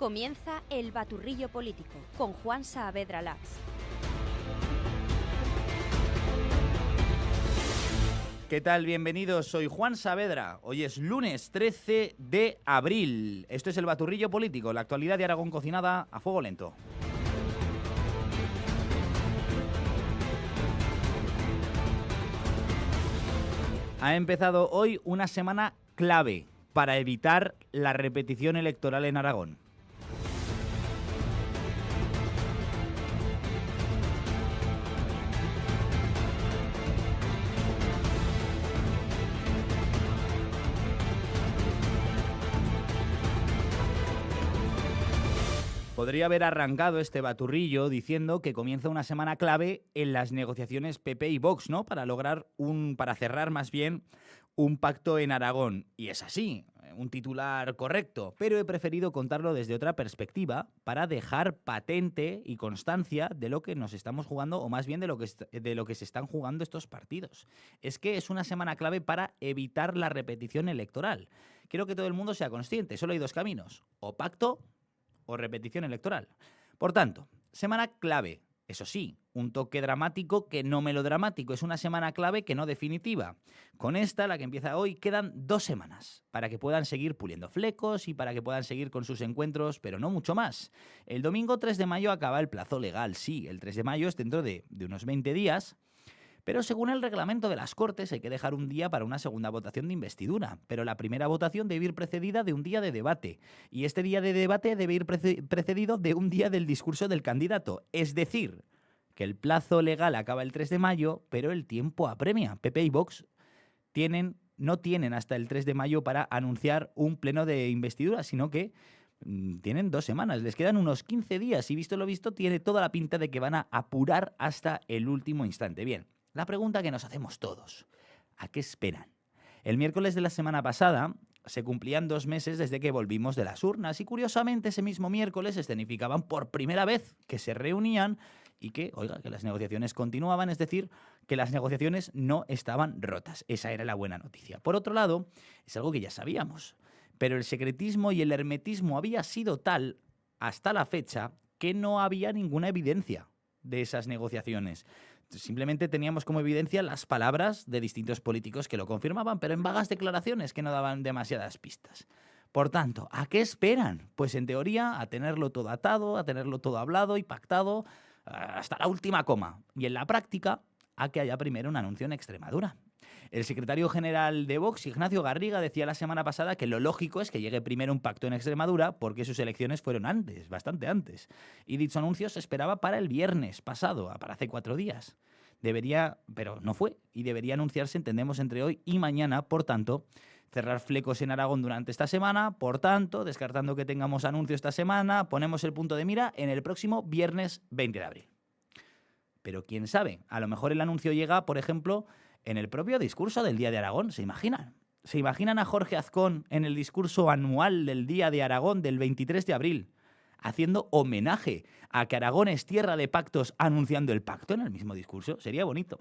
Comienza El Baturrillo Político con Juan Saavedra Lax. ¿Qué tal? Bienvenidos, soy Juan Saavedra. Hoy es lunes 13 de abril. Esto es El Baturrillo Político, la actualidad de Aragón cocinada a fuego lento. Ha empezado hoy una semana clave para evitar la repetición electoral en Aragón. Podría haber arrancado este baturrillo diciendo que comienza una semana clave en las negociaciones PP y Vox, ¿no? Para cerrar más bien un pacto en Aragón. Y es así, un titular correcto, pero he preferido contarlo desde otra perspectiva para dejar patente y constancia de lo que nos estamos jugando, o más bien de lo que se están jugando estos partidos. Es que es una semana clave para evitar la repetición electoral. Quiero que todo el mundo sea consciente, solo hay dos caminos, o pacto o repetición electoral. Por tanto, semana clave, eso sí, un toque dramático que no melodramático, es una semana clave que no definitiva. Con esta, la que empieza hoy, quedan 2 semanas para que puedan seguir puliendo flecos y para que puedan seguir con sus encuentros, pero no mucho más. El domingo 3 de mayo acaba el plazo legal, sí, el 3 de mayo es dentro de unos 20 días, pero según el reglamento de las Cortes hay que dejar un día para una segunda votación de investidura, pero la primera votación debe ir precedida de un día de debate, y este día de debate debe ir precedido de un día del discurso del candidato, es decir, que el plazo legal acaba el 3 de mayo, pero el tiempo apremia. PP y Vox no tienen hasta el 3 de mayo para anunciar un pleno de investidura, sino que tienen 2 semanas, les quedan unos 15 días y visto lo visto tiene toda la pinta de que van a apurar hasta el último instante. Bien, la pregunta que nos hacemos todos, ¿a qué esperan? El miércoles de la semana pasada se cumplían 2 meses desde que volvimos de las urnas y curiosamente ese mismo miércoles escenificaban por primera vez que se reunían y que las negociaciones continuaban, es decir, que las negociaciones no estaban rotas. Esa era la buena noticia. Por otro lado, es algo que ya sabíamos, pero el secretismo y el hermetismo había sido tal hasta la fecha que no había ninguna evidencia de esas negociaciones. Simplemente teníamos como evidencia las palabras de distintos políticos que lo confirmaban, pero en vagas declaraciones que no daban demasiadas pistas. Por tanto, ¿a qué esperan? Pues en teoría a tenerlo todo atado, a tenerlo todo hablado y pactado hasta la última coma. Y en la práctica, a que haya primero un anuncio en Extremadura. El secretario general de Vox, Ignacio Garriga, decía la semana pasada que lo lógico es que llegue primero un pacto en Extremadura porque sus elecciones fueron antes, bastante antes. Y dicho anuncio se esperaba para el viernes pasado, para hace 4 días. Pero no fue, y debería anunciarse, entendemos, entre hoy y mañana. Por tanto, cerrar flecos en Aragón durante esta semana. Por tanto, descartando que tengamos anuncio esta semana, ponemos el punto de mira en el próximo viernes 20 de abril. Pero quién sabe, a lo mejor el anuncio llega, por ejemplo, en el propio discurso del Día de Aragón. ¿Se imaginan? ¿Se imaginan a Jorge Azcón en el discurso anual del Día de Aragón del 23 de abril, haciendo homenaje a que Aragón es tierra de pactos, anunciando el pacto en el mismo discurso? Sería bonito.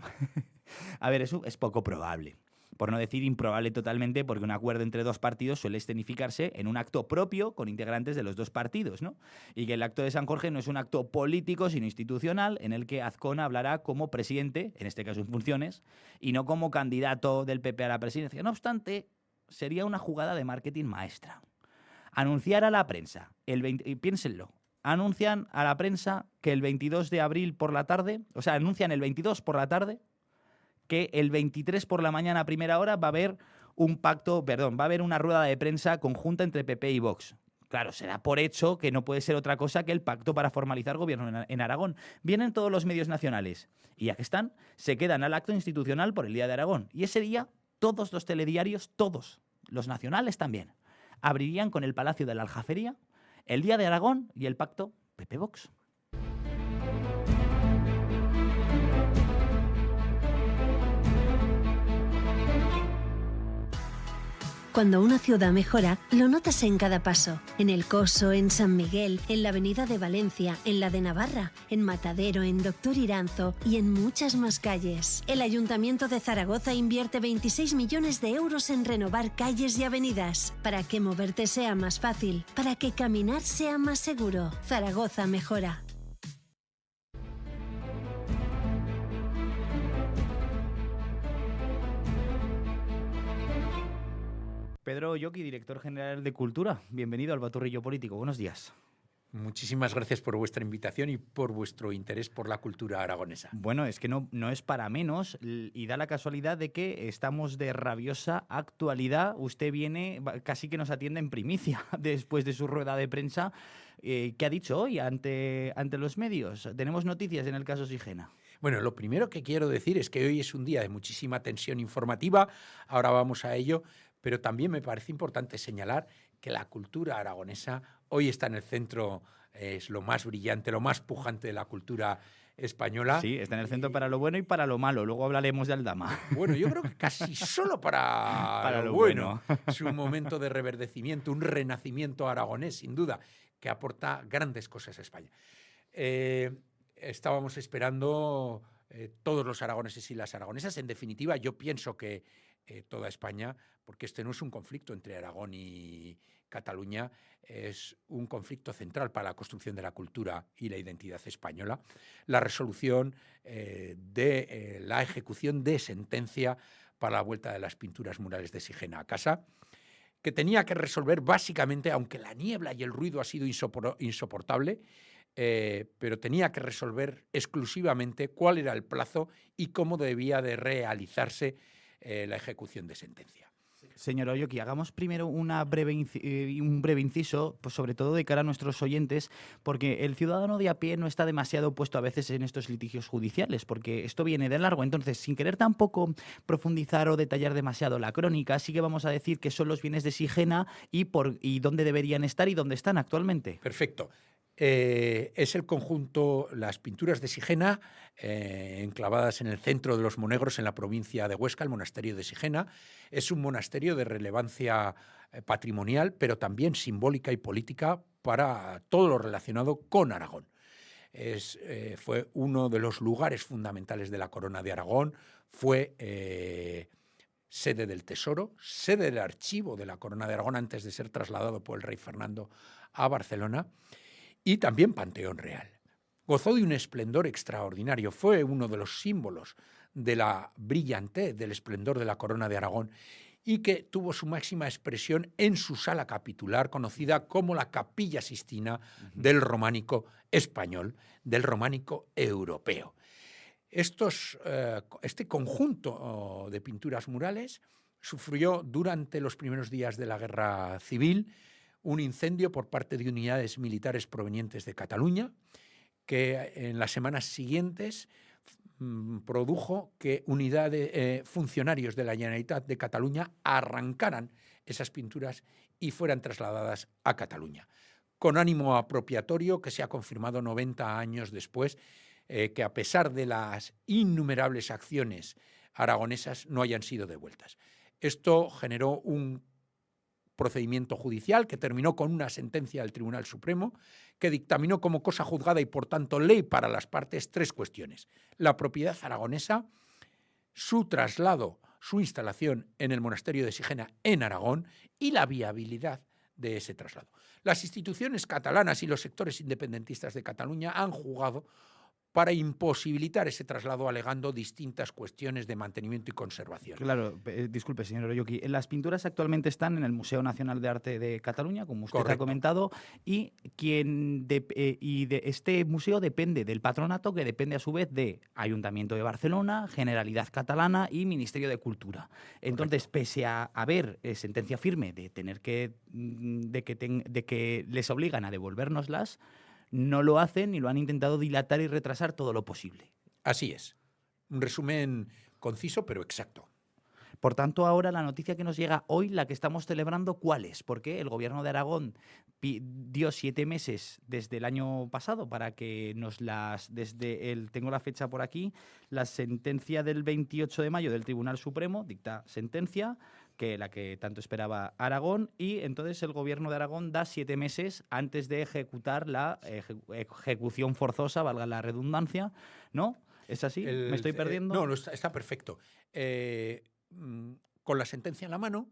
A ver, eso es poco probable. Por no decir improbable totalmente, porque un acuerdo entre 2 partidos suele escenificarse en un acto propio con integrantes de los 2 partidos, ¿no? Y que el acto de San Jorge no es un acto político, sino institucional, en el que Azcón hablará como presidente, en este caso en funciones, y no como candidato del PP a la presidencia. No obstante, sería una jugada de marketing maestra. Anunciar a la prensa, y piénsenlo, anuncian a la prensa que el 22 de abril por la tarde, anuncian el 22 por la tarde, que el 23 por la mañana a primera hora va a haber una rueda de prensa conjunta entre PP y Vox. Claro, se da por hecho que no puede ser otra cosa que el pacto para formalizar gobierno en Aragón. Vienen todos los medios nacionales y ya que están, se quedan al acto institucional por el Día de Aragón. Y ese día, todos los telediarios, todos, los nacionales también, abrirían con el Palacio de la Aljafería, el Día de Aragón y el pacto PP-Vox. Cuando una ciudad mejora, lo notas en cada paso. En El Coso, en San Miguel, en la Avenida de Valencia, en la de Navarra, en Matadero, en Doctor Iranzo y en muchas más calles. El Ayuntamiento de Zaragoza invierte 26 millones de euros en renovar calles y avenidas, para que moverte sea más fácil, para que caminar sea más seguro. Zaragoza mejora. Pedro Oyoki, director general de Cultura. Bienvenido al Baturrillo Político. Buenos días. Muchísimas gracias por vuestra invitación y por vuestro interés por la cultura aragonesa. Bueno, es que no es para menos y da la casualidad de que estamos de rabiosa actualidad. Usted viene, casi que nos atiende en primicia después de su rueda de prensa. ¿Qué ha dicho hoy ante los medios? Tenemos noticias en el caso Sigena. Bueno, lo primero que quiero decir es que hoy es un día de muchísima tensión informativa. Ahora vamos a ello. Pero también me parece importante señalar que la cultura aragonesa hoy está en el centro, es lo más brillante, lo más pujante de la cultura española. Sí, está en el centro para lo bueno y para lo malo. Luego hablaremos de Aldama. Bueno, yo creo que casi solo para lo bueno. Es un momento de reverdecimiento, un renacimiento aragonés, sin duda, que aporta grandes cosas a España. Estábamos esperando todos los aragoneses y las aragonesas. En definitiva, yo pienso que toda España, porque este no es un conflicto entre Aragón y Cataluña, es un conflicto central para la construcción de la cultura y la identidad española. La resolución de la ejecución de sentencia para la vuelta de las pinturas murales de Sigena a casa, que tenía que resolver básicamente, aunque la niebla y el ruido ha sido insoportable, pero tenía que resolver exclusivamente cuál era el plazo y cómo debía de realizarse la ejecución de sentencia. Señor Oyoki, hagamos primero un breve inciso, pues sobre todo de cara a nuestros oyentes, porque el ciudadano de a pie no está demasiado puesto a veces en estos litigios judiciales, porque esto viene de largo. Entonces, sin querer tampoco profundizar o detallar demasiado la crónica, sí que vamos a decir que son los bienes de Sigena y dónde deberían estar y dónde están actualmente. Perfecto. Es el conjunto, las pinturas de Sigena, enclavadas en el centro de los Monegros, en la provincia de Huesca, el monasterio de Sigena. Es un monasterio de relevancia patrimonial, pero también simbólica y política para todo lo relacionado con Aragón. Fue uno de los lugares fundamentales de la Corona de Aragón, fue sede del Tesoro, sede del archivo de la Corona de Aragón antes de ser trasladado por el rey Fernando a Barcelona, y también Panteón Real. Gozó de un esplendor extraordinario, fue uno de los símbolos de la brillantez, del esplendor de la Corona de Aragón, y que tuvo su máxima expresión en su sala capitular, conocida como la Capilla Sixtina del románico español, del románico europeo. Este conjunto de pinturas murales sufrió durante los primeros días de la Guerra Civil un incendio por parte de unidades militares provenientes de Cataluña, que en las semanas siguientes produjo que funcionarios de la Generalitat de Cataluña arrancaran esas pinturas y fueran trasladadas a Cataluña, con ánimo apropiatorio que se ha confirmado 90 años después, que a pesar de las innumerables acciones aragonesas no hayan sido devueltas. Esto generó un procedimiento judicial que terminó con una sentencia del Tribunal Supremo que dictaminó como cosa juzgada y por tanto ley para las partes 3 cuestiones: la propiedad aragonesa, su traslado, su instalación en el monasterio de Sigena en Aragón y la viabilidad de ese traslado. Las instituciones catalanas y los sectores independentistas de Cataluña han jugado para imposibilitar ese traslado alegando distintas cuestiones de mantenimiento y conservación. Claro, disculpe, señor Oyoki. Las pinturas actualmente están en el Museo Nacional de Arte de Cataluña, como usted ha comentado, y este museo depende del patronato, que depende a su vez de Ayuntamiento de Barcelona, Generalitat Catalana y Ministerio de Cultura. Entonces, pese a haber sentencia firme de que les obligan a devolvérnoslas, no lo hacen y lo han intentado dilatar y retrasar todo lo posible. Así es. Un resumen conciso pero exacto. Por tanto, ahora la noticia que nos llega hoy, la que estamos celebrando, ¿cuál es? Porque el Gobierno de Aragón dio 7 meses desde el año pasado para que tengo la fecha por aquí, la sentencia del 28 de mayo del Tribunal Supremo dicta sentencia que la que tanto esperaba Aragón, y entonces el gobierno de Aragón da 7 meses antes de ejecutar la ejecución forzosa, valga la redundancia, ¿no? ¿Es así? ¿Me estoy perdiendo? No, está perfecto. Con la sentencia en la mano,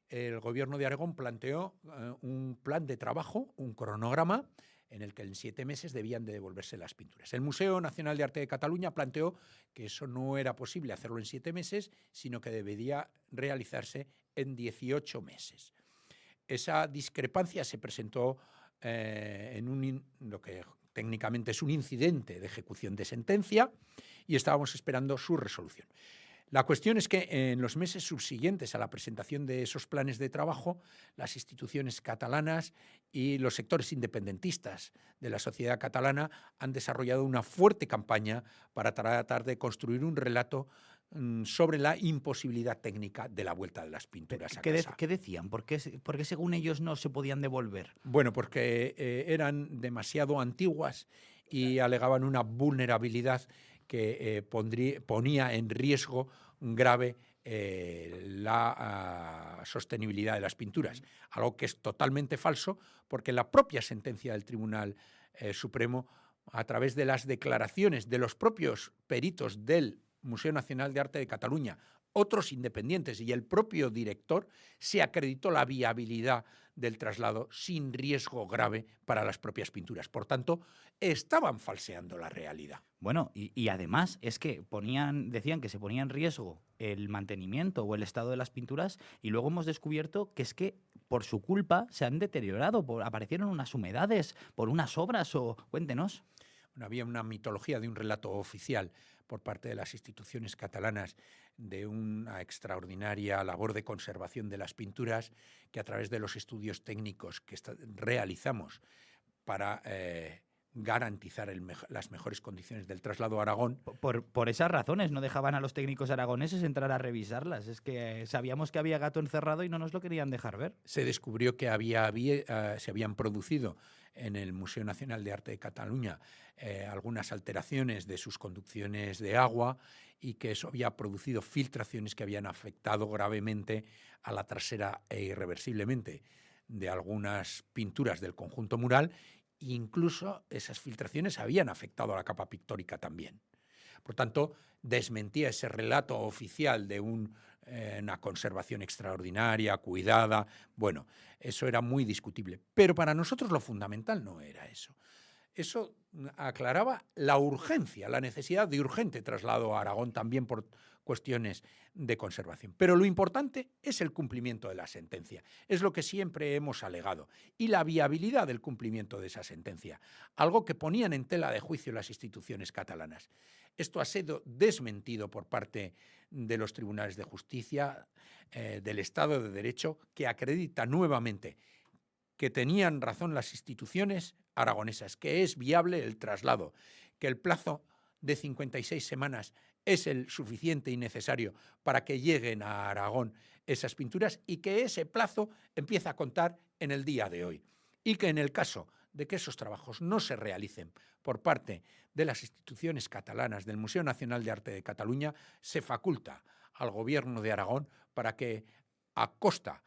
el gobierno de Aragón planteó un plan de trabajo, un cronograma, en el que en 7 meses debían de devolverse las pinturas. El Museo Nacional de Arte de Cataluña planteó que eso no era posible hacerlo en 7 meses, sino que debería realizarse en 18 meses. Esa discrepancia se presentó en lo que técnicamente es un incidente de ejecución de sentencia, y estábamos esperando su resolución. La cuestión es que en los meses subsiguientes a la presentación de esos planes de trabajo, las instituciones catalanas y los sectores independentistas de la sociedad catalana han desarrollado una fuerte campaña para tratar de construir un relato sobre la imposibilidad técnica de la vuelta de las pinturas a casa. ¿Qué decían? ¿Por qué según ellos no se podían devolver? Bueno, porque eran demasiado antiguas y alegaban una vulnerabilidad que ponía en riesgo grave la sostenibilidad de las pinturas, algo que es totalmente falso, porque la propia sentencia del Tribunal Supremo, a través de las declaraciones de los propios peritos del Museo Nacional de Arte de Cataluña, otros independientes y el propio director, se acreditó la viabilidad del traslado sin riesgo grave para las propias pinturas. Por tanto, estaban falseando la realidad. Bueno, y además es que decían que se ponía en riesgo el mantenimiento o el estado de las pinturas, y luego hemos descubierto que es que por su culpa se han deteriorado, aparecieron unas humedades por unas obras, o cuéntenos. Bueno, había una mitología de un relato oficial por parte de las instituciones catalanas de una extraordinaria labor de conservación de las pinturas, que a través de los estudios técnicos que realizamos para garantizar las mejores condiciones del traslado a Aragón. Por esas razones no dejaban a los técnicos aragoneses entrar a revisarlas. Es que sabíamos que había gato encerrado y no nos lo querían dejar ver. Se descubrió que se habían producido en el Museo Nacional de Arte de Cataluña algunas alteraciones de sus conducciones de agua, y que eso había producido filtraciones que habían afectado gravemente a la trasera e irreversiblemente de algunas pinturas del conjunto mural. Incluso esas filtraciones habían afectado a la capa pictórica también. Por tanto, desmentía ese relato oficial de una conservación extraordinaria, cuidada. Bueno, eso era muy discutible. Pero para nosotros lo fundamental no era eso. Eso aclaraba la urgencia, la necesidad de urgente traslado a Aragón, también por cuestiones de conservación. Pero lo importante es el cumplimiento de la sentencia. Es lo que siempre hemos alegado. Y la viabilidad del cumplimiento de esa sentencia, algo que ponían en tela de juicio las instituciones catalanas. Esto ha sido desmentido por parte de los tribunales de justicia, del Estado de Derecho, que acredita nuevamente que tenían razón las instituciones aragonesas, que es viable el traslado, que el plazo de 56 semanas es el suficiente y necesario para que lleguen a Aragón esas pinturas, y que ese plazo empieza a contar en el día de hoy. Y que en el caso de que esos trabajos no se realicen por parte de las instituciones catalanas, del Museo Nacional de Arte de Cataluña, se faculta al Gobierno de Aragón para que, a costa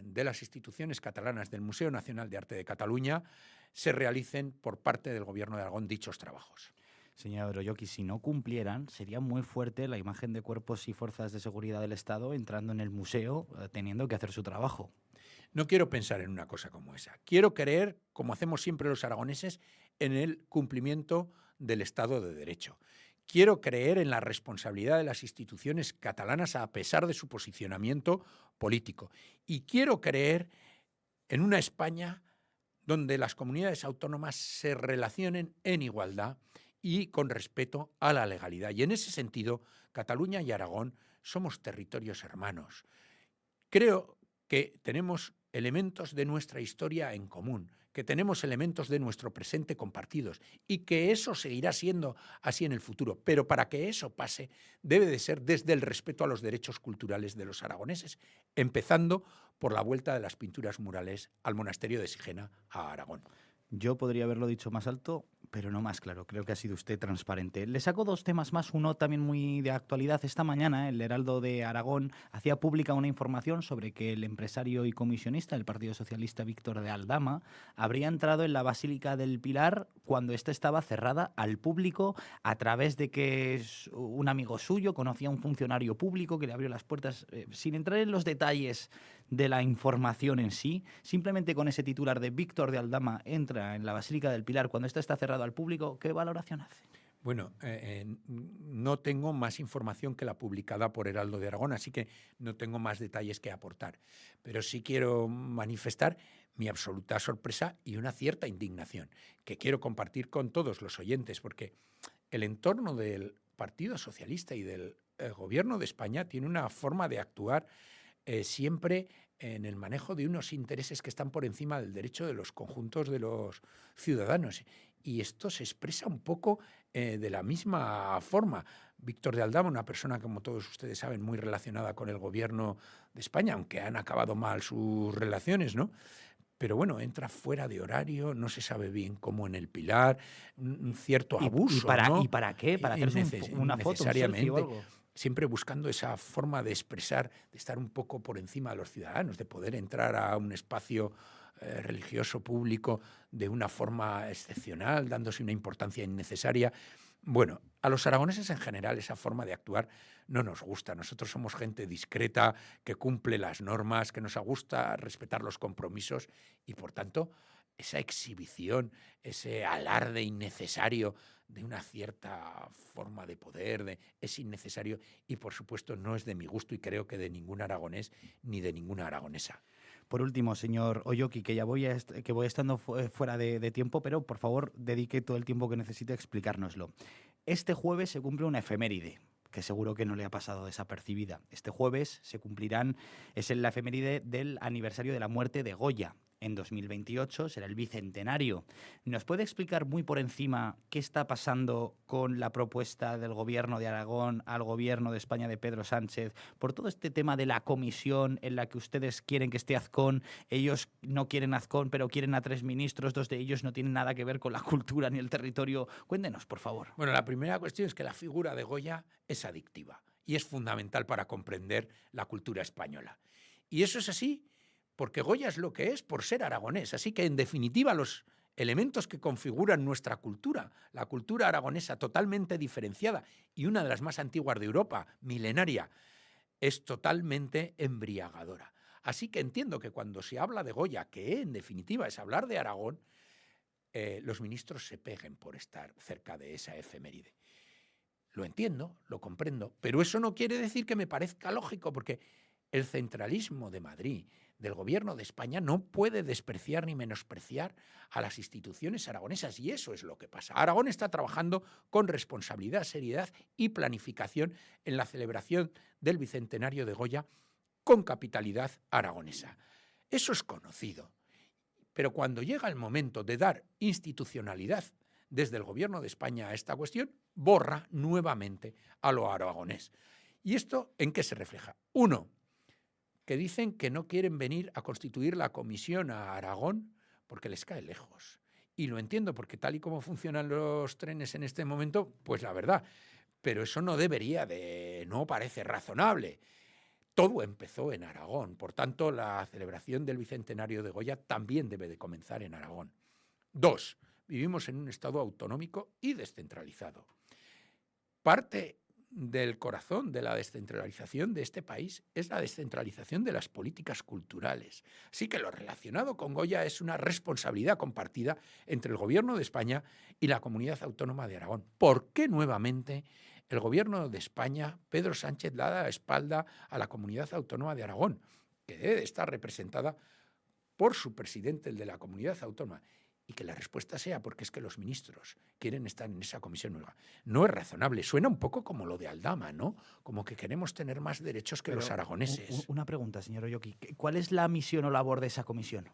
de las instituciones catalanas del Museo Nacional de Arte de Cataluña, se realicen por parte del Gobierno de Aragón dichos trabajos. Señor Oroyoki, si no cumplieran, sería muy fuerte la imagen de cuerpos y fuerzas de seguridad del Estado entrando en el museo, teniendo que hacer su trabajo. No quiero pensar en una cosa como esa. Quiero creer, como hacemos siempre los aragoneses, en el cumplimiento del Estado de Derecho. Quiero creer en la responsabilidad de las instituciones catalanas a pesar de su posicionamiento político. Y quiero creer en una España donde las comunidades autónomas se relacionen en igualdad y con respeto a la legalidad. Y en ese sentido, Cataluña y Aragón somos territorios hermanos. Creo que tenemos elementos de nuestra historia en común, que tenemos elementos de nuestro presente compartidos, y que eso seguirá siendo así en el futuro. Pero para que eso pase, debe de ser desde el respeto a los derechos culturales de los aragoneses, empezando por la vuelta de las pinturas murales al monasterio de Sigena, a Aragón. Yo podría haberlo dicho más alto, Pero no más claro, creo que ha sido usted transparente. Le saco dos temas más, uno también muy de actualidad. Esta mañana el Heraldo de Aragón hacía pública una información sobre que el empresario y comisionista del Partido Socialista Víctor de Aldama habría entrado en la Basílica del Pilar cuando ésta estaba cerrada al público a través de que un amigo suyo conocía a un funcionario público que le abrió las puertas, sin entrar en los detalles de la información en sí, simplemente con ese titular de Víctor de Aldama entra en la Basílica del Pilar cuando ésta está cerrado al público. ¿Qué valoración hace? Bueno, no tengo más información que la publicada por Heraldo de Aragón, así que no tengo más detalles que aportar. Pero sí quiero manifestar mi absoluta sorpresa y una cierta indignación que quiero compartir con todos los oyentes, porque el entorno del Partido Socialista y del Gobierno de España tiene una forma de actuar siempre en el manejo de unos intereses que están por encima del derecho de los conjuntos de los ciudadanos. Y esto se expresa un poco de la misma forma. Víctor de Aldama, una persona, como todos ustedes saben, muy relacionada con el Gobierno de España, aunque han acabado mal sus relaciones, ¿no? Pero bueno, entra fuera de horario, no se sabe bien cómo en el Pilar, un cierto abuso, ¿no? ¿Y para qué? ¿Para hacerse una foto, un selfie o algo? Siempre buscando esa forma de expresar, de estar un poco por encima de los ciudadanos, de poder entrar a un espacio religioso público de una forma excepcional, dándose una importancia innecesaria. Bueno, a los aragoneses en general esa forma de actuar no nos gusta. Nosotros somos gente discreta, que cumple las normas, que nos gusta respetar los compromisos y, por tanto, esa exhibición, ese alarde innecesario de una cierta forma de poder, es innecesario y, por supuesto, no es de mi gusto y creo que de ningún aragonés ni de ninguna aragonesa. Por último, señor Oyoki, que ya voy estando fuera de tiempo, pero por favor dedique todo el tiempo que necesite a explicárnoslo. Este jueves se cumple una efeméride, que seguro que no le ha pasado desapercibida. Este jueves es la efeméride del aniversario de la muerte de Goya. En 2028 será el bicentenario. ¿Nos puede explicar muy por encima qué está pasando con la propuesta del Gobierno de Aragón al Gobierno de España de Pedro Sánchez por todo este tema de la comisión en la que ustedes quieren que esté Azcón? Ellos no quieren Azcón, pero quieren a 3 ministros, 2 de ellos no tienen nada que ver con la cultura ni el territorio. Cuéntenos, por favor. Bueno, la primera cuestión es que la figura de Goya es adictiva y es fundamental para comprender la cultura española. Y eso es así porque Goya es lo que es por ser aragonés. Así que, en definitiva, los elementos que configuran nuestra cultura, la cultura aragonesa totalmente diferenciada y una de las más antiguas de Europa, milenaria, es totalmente embriagadora. Así que entiendo que cuando se habla de Goya, que en definitiva es hablar de Aragón, los ministros se peguen por estar cerca de esa efeméride. Lo entiendo, lo comprendo, pero eso no quiere decir que me parezca lógico, porque el centralismo de Madrid, del Gobierno de España, no puede despreciar ni menospreciar a las instituciones aragonesas, y eso es lo que pasa. Aragón está trabajando con responsabilidad, seriedad y planificación en la celebración del bicentenario de Goya con capitalidad aragonesa. Eso es conocido, pero cuando llega el momento de dar institucionalidad desde el Gobierno de España a esta cuestión, borra nuevamente a lo aragonés. ¿Y esto en qué se refleja? Uno, que dicen que no quieren venir a constituir la comisión a Aragón porque les cae lejos. Y lo entiendo, porque tal y como funcionan los trenes en este momento, pues la verdad, pero eso no parece razonable. Todo empezó en Aragón, por tanto, la celebración del bicentenario de Goya también debe de comenzar en Aragón. 2, vivimos en un estado autonómico y descentralizado. Parte del corazón de la descentralización de este país es la descentralización de las políticas culturales. Así que lo relacionado con Goya es una responsabilidad compartida entre el Gobierno de España y la Comunidad Autónoma de Aragón. ¿Por qué nuevamente el Gobierno de España, Pedro Sánchez, da la espalda a la Comunidad Autónoma de Aragón, que debe de estar representada por su presidente, el de la Comunidad Autónoma? Y que la respuesta sea porque es que los ministros quieren estar en esa comisión nueva. No es razonable. Suena un poco como lo de Aldama, ¿no? Como que queremos tener más derechos que los aragoneses. Una pregunta, señor Oyoki. ¿Cuál es la misión o labor de esa comisión?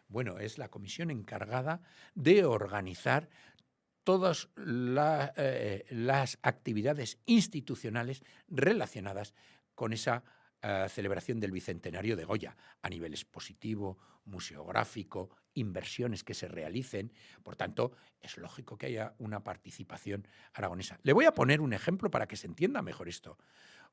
Bueno, es la comisión encargada de organizar todas las actividades institucionales relacionadas con esa celebración del Bicentenario de Goya, a nivel expositivo, museográfico, inversiones que se realicen. Por tanto, es lógico que haya una participación aragonesa. Le voy a poner un ejemplo para que se entienda mejor esto.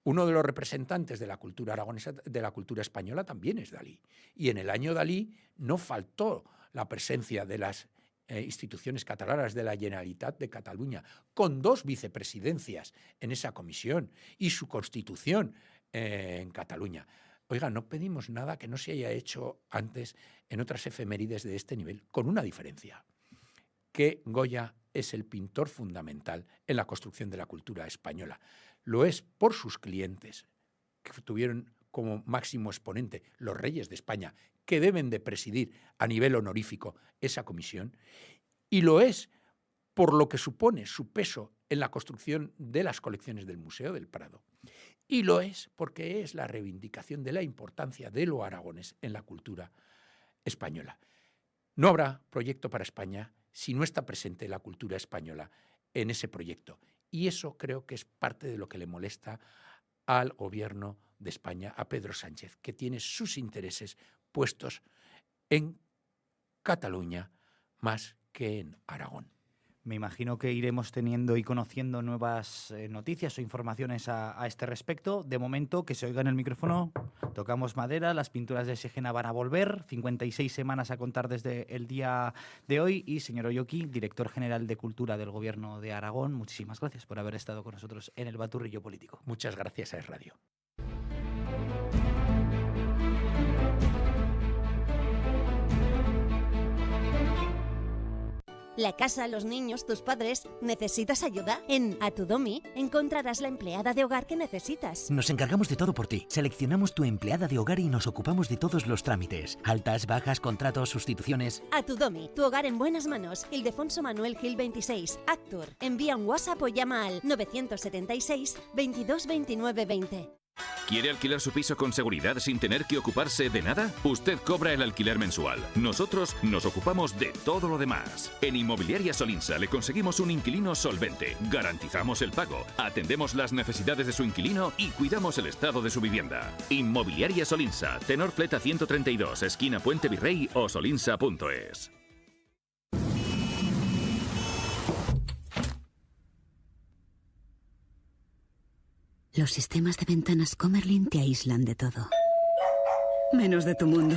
Uno de los representantes de la cultura aragonesa, de la cultura española, también es Dalí. Y en el año Dalí no faltó la presencia de las instituciones catalanas, de la Generalitat de Cataluña, con 2 vicepresidencias en esa comisión y su constitución en Cataluña. Oiga, no pedimos nada que no se haya hecho antes en otras efemérides de este nivel, con una diferencia, que Goya es el pintor fundamental en la construcción de la cultura española. Lo es por sus clientes, que tuvieron como máximo exponente los reyes de España, que deben de presidir a nivel honorífico esa comisión, y lo es por lo que supone su peso en la construcción de las colecciones del Museo del Prado. Y lo es porque es la reivindicación de la importancia de lo aragonés en la cultura española. No habrá proyecto para España si no está presente la cultura española en ese proyecto. Y eso creo que es parte de lo que le molesta al gobierno de España, a Pedro Sánchez, que tiene sus intereses puestos en Cataluña más que en Aragón. Me imagino que iremos teniendo y conociendo nuevas noticias o informaciones a este respecto. De momento, que se oiga en el micrófono, tocamos madera, las pinturas de Sigena van a volver, 56 semanas a contar desde el día de hoy. Y señor Oyoki, director general de Cultura del Gobierno de Aragón, muchísimas gracias por haber estado con nosotros en el Baturrillo Político. Muchas gracias a Es Radio. La casa, los niños, tus padres. ¿Necesitas ayuda? En Atudomi encontrarás la empleada de hogar que necesitas. Nos encargamos de todo por ti. Seleccionamos tu empleada de hogar y nos ocupamos de todos los trámites. Altas, bajas, contratos, sustituciones. Atudomi, tu hogar en buenas manos. Ildefonso Manuel Gil 26, Actur. Envía un WhatsApp o llama al 976 22 29 20. ¿Quiere alquilar su piso con seguridad sin tener que ocuparse de nada? Usted cobra el alquiler mensual. Nosotros nos ocupamos de todo lo demás. En Inmobiliaria Solinsa le conseguimos un inquilino solvente. Garantizamos el pago, atendemos las necesidades de su inquilino y cuidamos el estado de su vivienda. Inmobiliaria Solinsa, Tenor Fleta 132, esquina Puente Virrey o solinsa.es. Los sistemas de ventanas Comerlin te aíslan de todo, menos de tu mundo.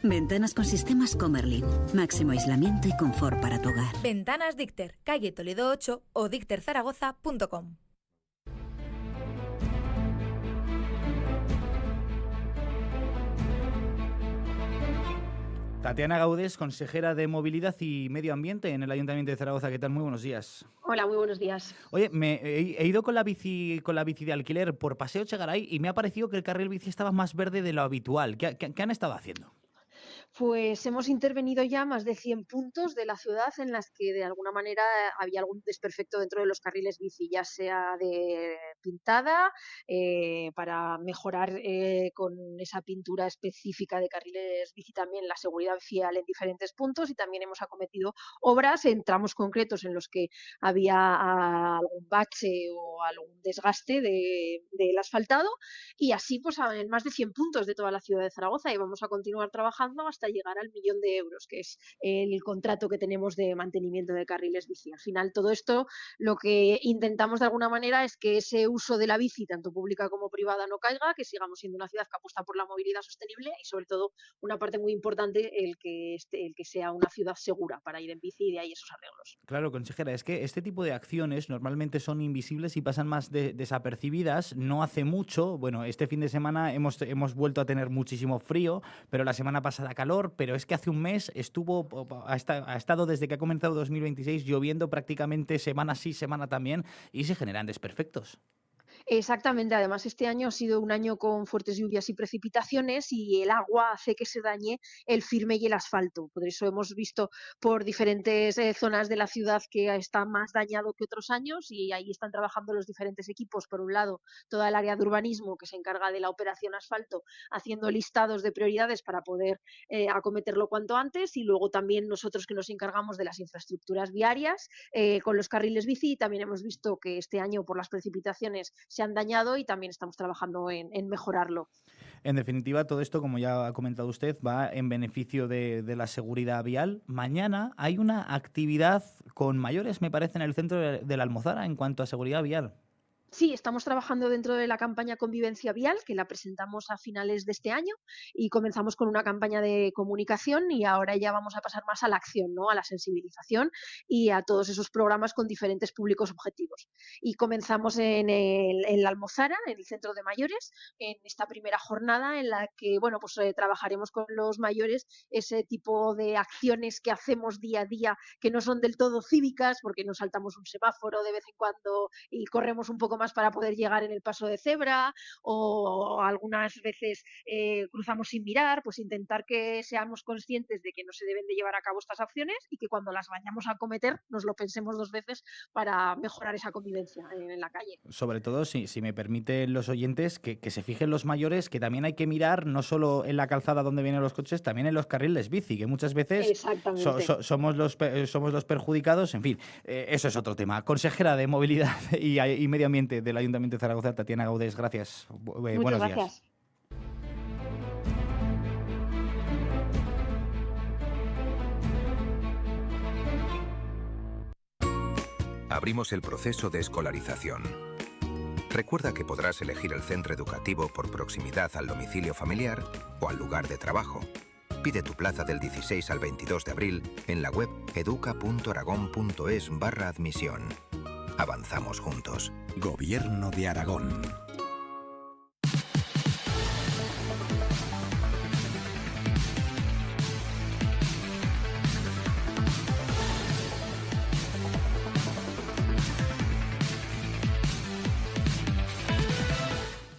Ventanas con sistemas Comerlin. Máximo aislamiento y confort para tu hogar. Ventanas Dicter, calle Toledo 8 o dicterzaragoza.com. Tatiana Gaudés, consejera de Movilidad y Medio Ambiente en el Ayuntamiento de Zaragoza. ¿Qué tal? Muy buenos días. Hola, muy buenos días. Oye, he ido con la bici de alquiler por Paseo Chegaray y me ha parecido que el carril bici estaba más verde de lo habitual. ¿Qué han estado haciendo? Pues hemos intervenido ya más de 100 puntos de la ciudad en las que de alguna manera había algún desperfecto dentro de los carriles bici, ya sea de pintada, para mejorar con esa pintura específica de carriles bici también la seguridad vial en diferentes puntos, y también hemos acometido obras en tramos concretos en los que había algún bache o algún desgaste del asfaltado, y así pues en más de 100 puntos de toda la ciudad de Zaragoza, y vamos a continuar trabajando hasta llegar al 1.000.000 de euros, que es el contrato que tenemos de mantenimiento de carriles bici. Al final, todo esto lo que intentamos de alguna manera es que ese uso de la bici, tanto pública como privada, no caiga, que sigamos siendo una ciudad que apuesta por la movilidad sostenible y, sobre todo, una parte muy importante, el que sea una ciudad segura para ir en bici, y de ahí esos arreglos. Claro, consejera, es que este tipo de acciones normalmente son invisibles y pasan más desapercibidas. No hace mucho, bueno, este fin de semana hemos vuelto a tener muchísimo frío, pero la semana pasada calor, pero es que hace un mes ha estado desde que ha comenzado 2026 lloviendo prácticamente semana sí, semana también, y se generan desperfectos. Exactamente, además este año ha sido un año con fuertes lluvias y precipitaciones, y el agua hace que se dañe el firme y el asfalto. Por eso hemos visto por diferentes zonas de la ciudad que está más dañado que otros años, y ahí están trabajando los diferentes equipos. Por un lado, toda el área de urbanismo, que se encarga de la operación asfalto, haciendo listados de prioridades para poder acometerlo cuanto antes, y luego también nosotros, que nos encargamos de las infraestructuras viarias con los carriles bici. También hemos visto que este año, por las precipitaciones, se han dañado y también estamos trabajando en mejorarlo. En definitiva, todo esto, como ya ha comentado usted, va en beneficio de la seguridad vial. Mañana hay una actividad con mayores, me parece, en el centro de la Almozara en cuanto a seguridad vial. Sí, estamos trabajando dentro de la campaña Convivencia Vial, que la presentamos a finales de este año y comenzamos con una campaña de comunicación y ahora ya vamos a pasar más a la acción, ¿no? A la sensibilización y a todos esos programas con diferentes públicos objetivos. Y comenzamos en la Almozara, en el Centro de Mayores, en esta primera jornada en la que, bueno, pues trabajaremos con los mayores ese tipo de acciones que hacemos día a día que no son del todo cívicas, porque nos saltamos un semáforo de vez en cuando y corremos un poco más para poder llegar en el paso de cebra, o algunas veces cruzamos sin mirar, pues intentar que seamos conscientes de que no se deben de llevar a cabo estas acciones y que cuando las vayamos a cometer nos lo pensemos 2 veces para mejorar esa convivencia en la calle. Sobre todo, si me permiten los oyentes, que se fijen los mayores, que también hay que mirar no solo en la calzada donde vienen los coches, también en los carriles bici, que muchas veces somos los perjudicados. En fin, eso es otro tema. Consejera de Movilidad y Medio Ambiente del Ayuntamiento de Zaragoza, Tatiana Gaudés, gracias. Buenos días. Abrimos el proceso de escolarización. Recuerda que podrás elegir el centro educativo por proximidad al domicilio familiar o al lugar de trabajo. Pide tu plaza del 16 al 22 de abril en la web educa.aragón.es/admisión. Avanzamos juntos. Gobierno de Aragón.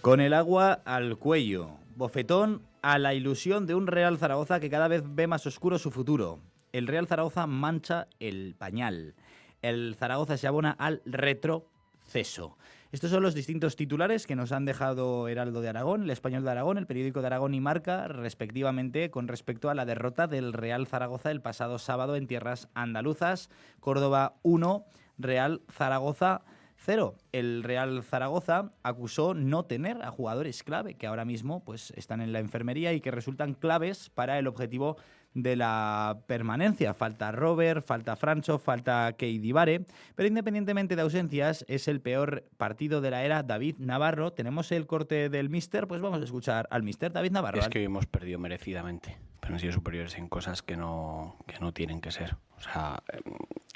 Con el agua al cuello, bofetón a la ilusión de un Real Zaragoza que cada vez ve más oscuro su futuro. El Real Zaragoza mancha el pañal. El Zaragoza se abona al retroceso. Estos son los distintos titulares que nos han dejado Heraldo de Aragón, El Español de Aragón, El Periódico de Aragón y Marca, respectivamente, con respecto a la derrota del Real Zaragoza el pasado sábado en tierras andaluzas. Córdoba 1, Real Zaragoza 0. El Real Zaragoza acusó no tener a jugadores clave, que ahora mismo pues, están en la enfermería y que resultan claves para el objetivo de la permanencia. Falta Robert, falta Francho, falta Keidibare, pero independientemente de ausencias, es el peor partido de la era David Navarro. Tenemos el corte del míster, pues vamos a escuchar al míster David Navarro. Es que hoy hemos perdido merecidamente, pero han sido superiores en cosas que no tienen que ser. O sea,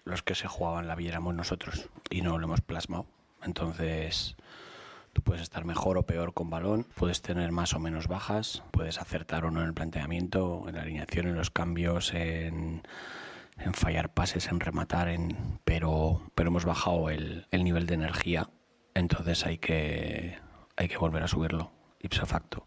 los que se jugaban la vida éramos nosotros y no lo hemos plasmado. Entonces, tú puedes estar mejor o peor con balón, puedes tener más o menos bajas, puedes acertar o no en el planteamiento, en la alineación, en los cambios, en fallar pases, en rematar, pero hemos bajado el nivel de energía. Entonces hay que volver a subirlo, ipso facto.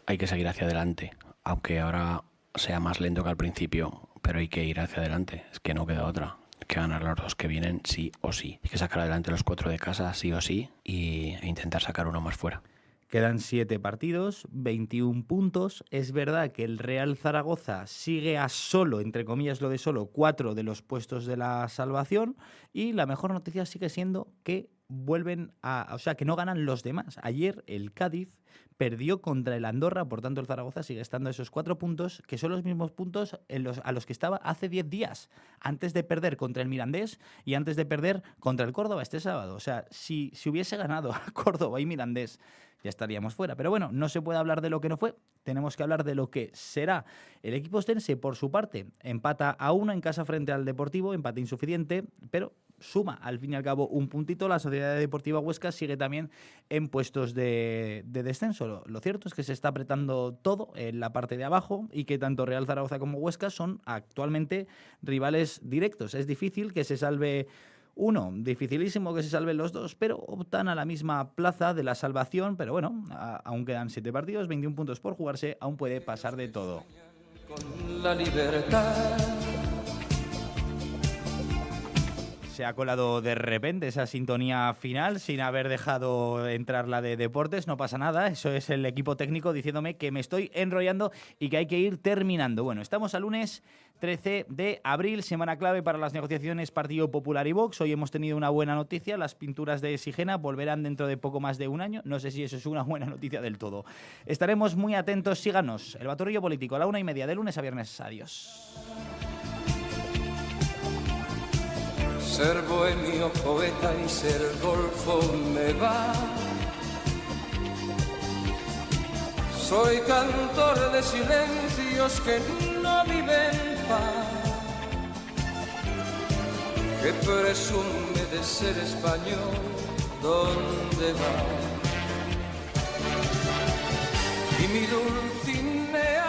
Hay que seguir hacia adelante, aunque ahora sea más lento que al principio, pero hay que ir hacia adelante, es que no queda otra. Hay que ganar los 2 que vienen sí o sí. Hay que sacar adelante los 4 de casa sí o sí e intentar sacar uno más fuera. Quedan 7 partidos, 21 puntos. Es verdad que el Real Zaragoza sigue a solo, entre comillas lo de solo, 4 de los puestos de la salvación, y la mejor noticia sigue siendo que que no ganan los demás. Ayer el Cádiz perdió contra el Andorra, por tanto el Zaragoza sigue estando a esos 4 puntos, que son los mismos puntos a los que estaba hace 10 días, antes de perder contra el Mirandés y antes de perder contra el Córdoba este sábado. O sea, si hubiese ganado a Córdoba y Mirandés, ya estaríamos fuera. Pero bueno, no se puede hablar de lo que no fue, tenemos que hablar de lo que será. El equipo ostense, por su parte, empata a 1 en casa frente al Deportivo, empate insuficiente, pero suma al fin y al cabo un puntito. La Sociedad Deportiva Huesca sigue también en puestos de descenso. Lo cierto es que se está apretando todo en la parte de abajo y que tanto Real Zaragoza como Huesca son actualmente rivales directos. Es difícil que se salve uno, dificilísimo que se salven los 2, pero optan a la misma plaza de la salvación. Pero bueno, aún quedan 7 partidos, 21 puntos por jugarse, aún puede pasar de todo. Con la libertad. Se ha colado de repente esa sintonía final sin haber dejado entrar la de deportes. No pasa nada, eso es el equipo técnico diciéndome que me estoy enrollando y que hay que ir terminando. Bueno, estamos a lunes 13 de abril, semana clave para las negociaciones Partido Popular y Vox. Hoy hemos tenido una buena noticia, las pinturas de Sigena volverán dentro de poco más de un año. No sé si eso es una buena noticia del todo. Estaremos muy atentos, síganos. El Baturrillo Político a la 1:30 de lunes a viernes. Adiós. Ser bohemio, poeta y ser golfo me va. Soy cantor de silencios que no viven paz, que presume de ser español, ¿dónde va? Y mi Dulcinea